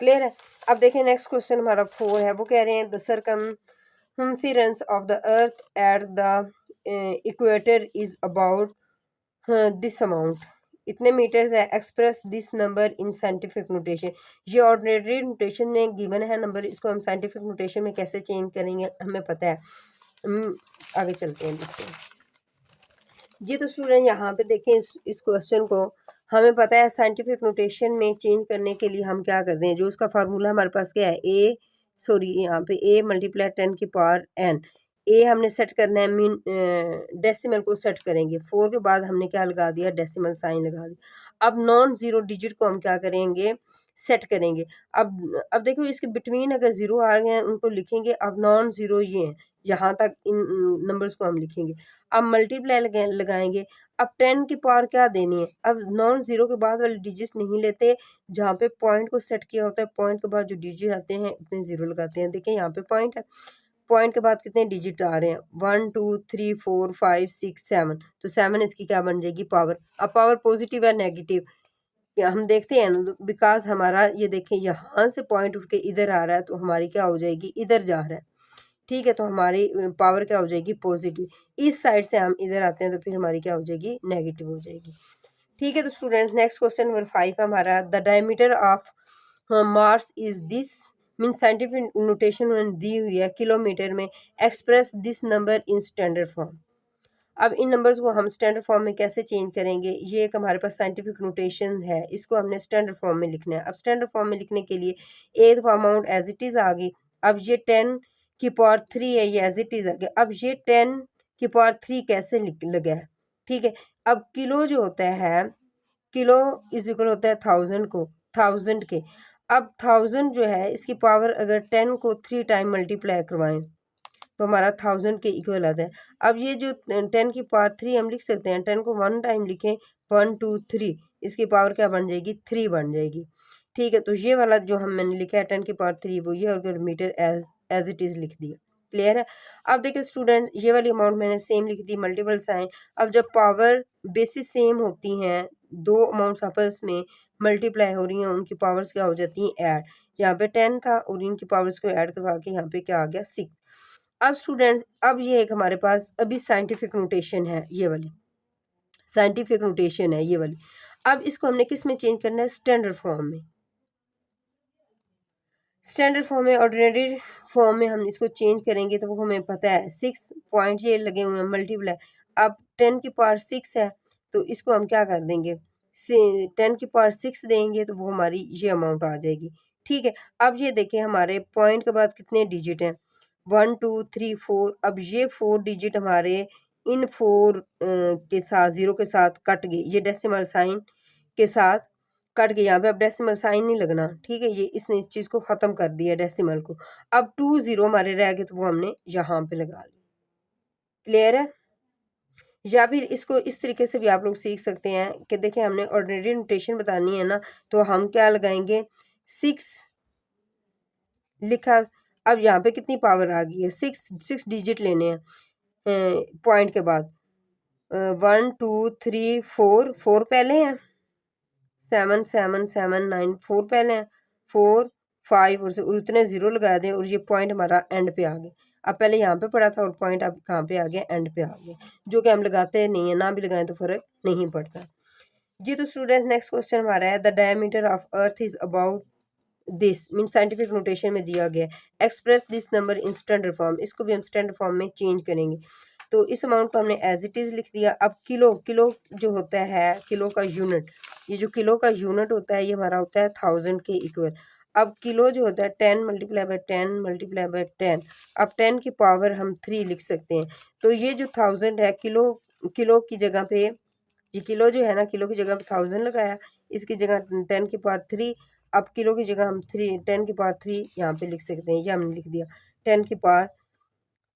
क्लियर है। अब देखिए नेक्स्ट क्वेश्चन हमारा 4 है, वो कह रहे हैं the circumference of the earth at the equator is about this amount, इतने मीटर्स है, express this number in scientific notation. ये ऑर्डिनरी नोटेशन में गिवन है नंबर, इसको हम साइंटिफिक नोटेशन में कैसे चेंज करेंगे हमें पता है। आगे चलते हैं दूसरे। ये तो स्टूडेंट यहाँ पे देखें इस क्वेश्चन को, हमें पता है साइंटिफिक नोटेशन में चेंज करने के लिए हम क्या करते हैं, जो उसका फार्मूला हमारे पास क्या है, यहाँ पे a मल्टीप्लाई 10 की पावर n, ए हमने सेट करना है, मीन डेसिमल को सेट करेंगे, 4 के बाद हमने क्या लगा दिया, डेसिमल साइन लगा दिया। अब नॉन ज़ीरो डिजिट को हम क्या करेंगे, सेट करेंगे। अब देखो इसके बिटवीन अगर ज़ीरो आ गए हैं उनको लिखेंगे, अब नॉन ज़ीरो ये हैं, यहाँ तक इन नंबर्स को हम लिखेंगे। अब मल्टीप्लाई लगाएंगे, अब 10 की पावर क्या देनी है, अब नॉन ज़ीरो के बाद वाले डिजिट नहीं लेते, जहाँ पे पॉइंट को सेट किया होता है पॉइंट के बाद जो डिजिट आते हैं उतने ज़ीरो लगाते हैं। देखिए यहाँ पे पॉइंट है, पॉइंट के बाद कितने डिजिट आ रहे हैं, 1 2 3 4 5 6 7, तो 7 इसकी क्या बन जाएगी, पावर। अब पावर पॉजिटिव है नेगेटिव हम देखते हैं ना, बिकॉज हमारा ये देखें यहाँ से पॉइंट उठ के इधर आ रहा है, तो हमारी क्या हो जाएगी, इधर जा रहा है, ठीक है, तो हमारी पावर क्या हो जाएगी, पॉजिटिव। इस साइड से हम इधर आते हैं तो फिर हमारी क्या हो जाएगी, नेगेटिव हो जाएगी। ठीक है, तो स्टूडेंट्स नेक्स्ट क्वेश्चन नंबर 5 है हमारा, the diameter of Mars is this, mean scientific notation दी हुई है किलोमीटर में, express this number in standard form. अब इन नंबर्स को हम स्टैंडर्ड फॉर्म में कैसे चेंज करेंगे, ये एक हमारे पास साइंटिफिक नोटेशन है, इसको हमने स्टैंडर्ड फॉर्म में लिखना है। अब स्टैंडर्ड फॉर्म में लिखने के लिए एक दफ़ा अमाउंट एज इट इज़ आ गई, अब ये 10 की पावर 3 है, ये एज इट इज़ आ गया। अब ये 10 की पावर 3 कैसे लगा है, ठीक है। अब किलो जो होता है, किलो इज इक्वल होता है 1000 को, 1000 के। अब 1000 जो है इसकी पावर अगर 10 को 3 टाइम मल्टीप्लाई करवाएं तो हमारा 1000 के इक्वल आता है। अब ये जो 10 की पावर 3 हम लिख सकते हैं, 10 को 1 टाइम लिखें, 1 2 3, इसकी पावर क्या बन जाएगी, 3 बन जाएगी। ठीक है, तो ये वाला जो मैंने लिखा है 10 की पावर 3 वो ये, और मीटर एज इट इज़ लिख दिया। क्लियर है। अब देखिए स्टूडेंट ये वाली अमाउंट मैंने सेम लिख दी, मल्टीपल साइन। अब जब पावर बेसिस सेम होती हैं, दो अमाउंट्स आपस में मल्टीप्लाई हो रही हैं, उनकी पावर्स क्या हो जाती हैं, ऐड। यहाँ पे 10 था और इनकी पावर्स को ऐड करवा के यहाँ पे क्या आ गया, 6। अब स्टूडेंट्स अब ये एक हमारे पास अभी साइंटिफिक नोटेशन है, ये वाली साइंटिफिक नोटेशन है ये वाली। अब इसको हमने किस में चेंज करना है, स्टैंडर्ड फॉर्म में। स्टैंडर्ड फॉर्म में, ऑर्डिनरी फॉर्म में हम इसको चेंज करेंगे तो वो हमें पता है 6 पॉइंट ये लगे हुए हैं मल्टीप्लाई। अब 10 की पावर 6 है तो इसको हम क्या कर देंगे, 10 की पावर 6 देंगे तो वो हमारी ये अमाउंट आ जाएगी। ठीक है। अब ये देखें हमारे पॉइंट के बाद कितने डिजिट हैं, 1 2 3 4। अब ये 4 डिजिट हमारे इन 4 के साथ, 0 के साथ कट गए, ये डेसिमल साइन के साथ कट गए। यहाँ पे अब डेसिमल साइन नहीं लगना, ठीक है, ये इसने इस चीज़ को ख़त्म कर दिया डेसिमल को। अब 2 0 हमारे रह गए तो वो हमने यहाँ पे लगा लिया। क्लियर है? या फिर इसको इस तरीके से भी आप लोग सीख सकते हैं कि देखिए हमने ऑर्डिनरी नोटेशन बतानी है ना, तो हम क्या लगाएंगे, 6 लिखा। अब यहाँ पे कितनी पावर आ गई है, 6 डिजिट लेने हैं पॉइंट के बाद, 1 2 3 4, 4 पहले हैं, 7 7 7 9, 4 पहले हैं, 4 5 और उतने 0 लगा दें और ये पॉइंट हमारा एंड पे आ गया। अब पहले यहाँ पे पड़ा था और पॉइंट अब कहाँ पे आ गया, एंड पे आ गया, जो कि हम लगाते नहीं है, ना भी लगाएं तो फर्क नहीं पड़ता जी। तो स्टूडेंट नेक्स्ट क्वेश्चन हमारा है, the diameter of earth is about this, mean scientific notation में दिया गया है, express this number in standard form. इसको भी हम स्टैंडर्ड फॉर्म में चेंज करेंगे। तो इस अमाउंट को हमने एज इट इज़ लिख दिया। अब किलो, किलो जो होता है, किलो का यूनिट, ये जो किलो का यूनिट होता है ये हमारा होता है 1000 के इक्वल। अब किलो जो होता है 10 मल्टीप्लाई बाय 10 मल्टीप्लाई बाय 10। अब 10 की पावर हम 3 लिख सकते हैं। तो ये जो 1000 है, किलो, किलो की जगह पे, ये किलो जो है ना, किलो की जगह पे 1000 लगाया, इसकी जगह 10 की पावर 3। अब किलो की जगह हम 10 की पावर 3 यहाँ पे लिख सकते हैं, ये हमने लिख दिया 10 की पावर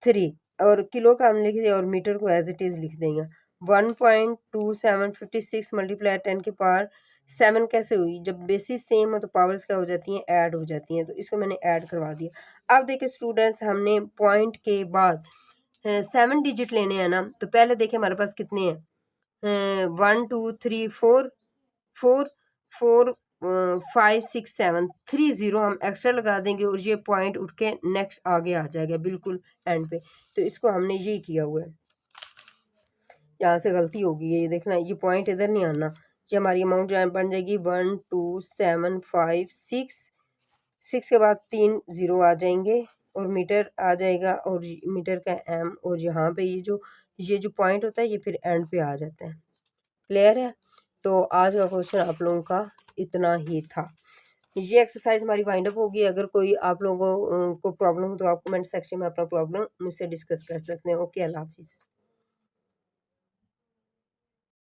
3। और किलो का हमने लिख दिया और मीटर को एज इट इज़ लिख देंगे। 1.2756 मल्टीप्लाई 10 की पावर 7 कैसे हुई, जब बेसिस सेम हो तो पावर्स क्या हो जाती हैं, ऐड हो जाती हैं। तो इसको मैंने ऐड करवा दिया। अब देखिए स्टूडेंट्स, हमने पॉइंट के बाद 7 डिजिट लेने हैं ना, तो पहले देखिए हमारे पास कितने हैं, 1 2 3 4, 4 4 5 6 7, 3 0 हम एक्स्ट्रा लगा देंगे और ये पॉइंट उठ के नेक्स्ट आगे आ जाएगा बिल्कुल एंड पे। तो इसको हमने यही किया हुआ है, यहाँ से गलती होगी, ये देखना, ये पॉइंट इधर नहीं आना। ये हमारी अमाउंट जो बन जाएगी 1 2 7 5 6, 6 के बाद 3 0 आ जाएंगे और मीटर आ जाएगा और मीटर का एम, और यहाँ पे ये जो पॉइंट होता है ये फिर एंड पे आ जाता है। क्लियर है? तो आज का क्वेश्चन आप लोगों का इतना ही था। ये एक्सरसाइज हमारी वाइंड अप होगी। अगर कोई आप लोगों को प्रॉब्लम हो तो आप कमेंट सेक्शन में अपना प्रॉब्लम मुझसे डिस्कस कर सकते हैं। ओके, अल्लाह हाफिज़।